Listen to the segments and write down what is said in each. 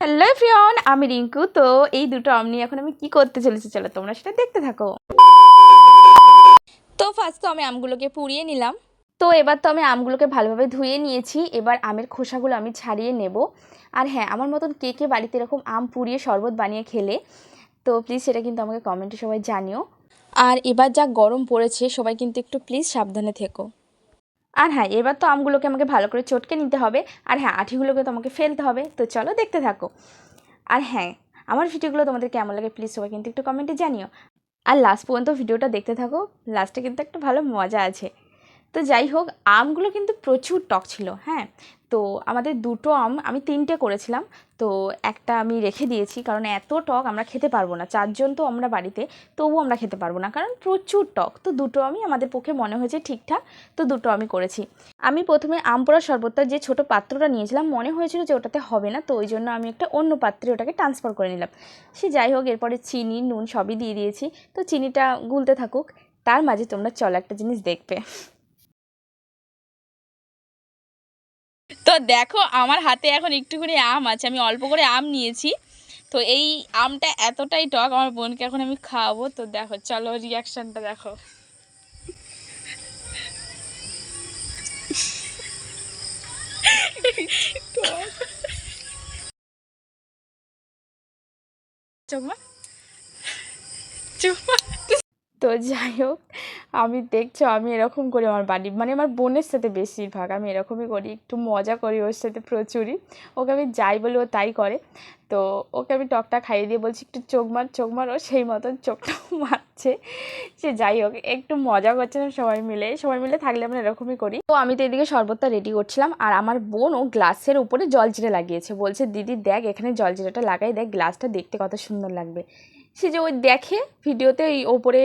Hello everyone, আমি রিঙ্কু। তো এই দুটো আম নিয়ে এখন আমি কি করতে চলেছি চলো তোমরা সেটা দেখতে থাকো। তো ফার্স্ট তো আমি আমগুলোকে পুড়িয়ে নিলাম। তো এবার তো আমি আমগুলোকে ভালোভাবে ধুয়ে নিয়েছি। এবার আমের খোসাগুলো আমি ছাড়িয়ে নেব। আর হ্যাঁ, আমার মতন কে কে বাড়িতে এরকম আম পুড়িয়ে শরবত বানিয়ে খেলে, তো প্লিজ সেটা কিন্তু আমাকে কমেন্টে সবাই জানিও। আর এবার যা গরম পড়েছে, সবাই কিন্তু একটু প্লিজ সাবধানে থেকো। আর হ্যাঁ, এবার তো আমগুলোকে আমাকে ভালো করে চটকে নিতে হবে। আর হ্যাঁ, আঠিগুলোকে তো আমাকে ফেলতে হবে। তো চলো দেখতে থাকো। আর হ্যাঁ, আমার ভিডিওগুলো তোমাদের কেমন লাগে প্লিজ সবাই কিন্তু একটু কমেন্টে জানিও। আর লাস্ট পর্যন্ত ভিডিওটা দেখতে থাকো, লাস্টে কিন্তু একটা ভালো মজা আছে। তো যাই হোক, আমগুলো কিন্তু প্রচুর টক ছিল। হ্যাঁ, তো আমাদের দুটো আম, আমি 3টে করেছিলাম। তো একটা আমি রেখে দিয়েছি, কারণ এত টক আমরা খেতে পারবো না। 4জন তো আমরা বাড়িতে, তবুও আমরা খেতে পারবো না, কারণ প্রচুর টক। তো দুটো আমি আমাদের পক্ষে মনে হয়েছে ঠিকঠাক, তো দুটো আমি করেছি। আমি প্রথমে আম পোড়ার শরবতটা যে ছোটো পাত্রটা নিয়েছিলাম, মনে হয়েছিল যে ওটাতে হবে না, তো ওই জন্য আমি একটা অন্য পাত্রে ওটাকে ট্রান্সফার করে নিলাম। সে যাই হোক, এরপরে চিনি নুন সবই দিয়ে দিয়েছি। তো চিনিটা গুলতে থাকুক, তার মাঝে তোমরা চলো একটা জিনিস দেখবে। তো দেখো, আমার হাতে এখন একটুখানি আম আছে, আমি অল্প করে আম নিয়েছি। তো এই আমটা এতটাই টক, আমার বোনকে এখন আমি খাওয়াবো। তো দেখো, চলো রিয়াকশনটা দেখো। চুম্মা চুম্মা। তো যাই হোক, আমি দেখছো আমি এরকম করি আমার বাড়ি, মানে আমার বোনের সাথে বেশিরভাগ আমি এরকমই করি, একটু মজা করি ওর সাথে প্রচুরই। ওকে আমি যাই বলি ও তাই করে। তো ওকে আমি টকটা খাইয়ে দিয়ে বলছি একটু চোখ মার, ও সেই মতন চোখটাও মারছে। সে যাই হোক, একটু মজা করছিলাম সবাই মিলে থাকলে আমরা এরকমই করি। তো আমি তো এদিকে শরবতটা রেডি করছিলাম, আর আমার বোন ও গ্লাসের উপরে জলজিরা লাগিয়েছে। বলছে দিদি দেখ, এখানে জলজিরাটা লাগাই দেখ, গ্লাসটা দেখতে কত সুন্দর লাগবে। সে যে ওই দেখে ভিডিওতে ওই ওপরে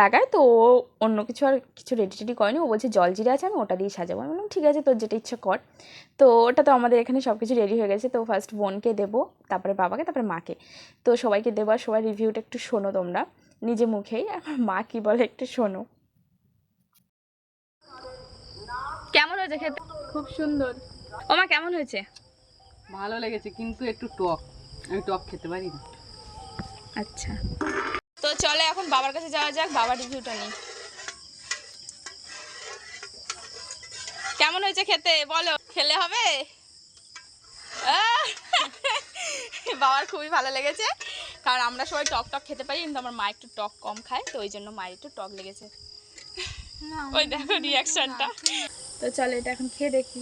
লাগায়, তো ও অন্য কিছু আর কিছু রেডি করেনি। ও বলছে জলজিরা আছে, আমি ওটা দিয়ে সাজাবো। আমি বললাম ঠিক আছে, তোর যেটা ইচ্ছা কর। তো ওটা তো আমাদের এখানে সব কিছু রেডি হয়ে গেছে। তো ফার্স্ট বোনকে দেবো, তারপরে বাবাকে, তারপরে মাকে। তো সবাইকে দেবো, আর সবাই রিভিউটা একটু শোনো তোমরা নিজে মুখেই। আমার মা কী বলে একটু শোনো। কেমন হয়েছে খেতে? খুব সুন্দর, ও মা, কেমন হয়েছে? ভালো লেগেছে, কিন্তু একটু টক, আমি টক খেতে পারি না। আচ্ছা, তো চলে এখন বাবার কাছে যাওয়া যাক, বাবার রিভিউটা নিই। কেমন হয়েছে খেতে বলো, খেলে হবে? বাবার খুবই ভালো লেগেছে, কারণ আমরা সবাই টক টক খেতে পারি, কিন্তু আমার মা একটু টক কম খায়, তো ওই জন্য মায়ের একটু টক লেগেছে। ওই দেখো রিয়াকশনটা। তো চলো এটা এখন খেয়ে দেখি।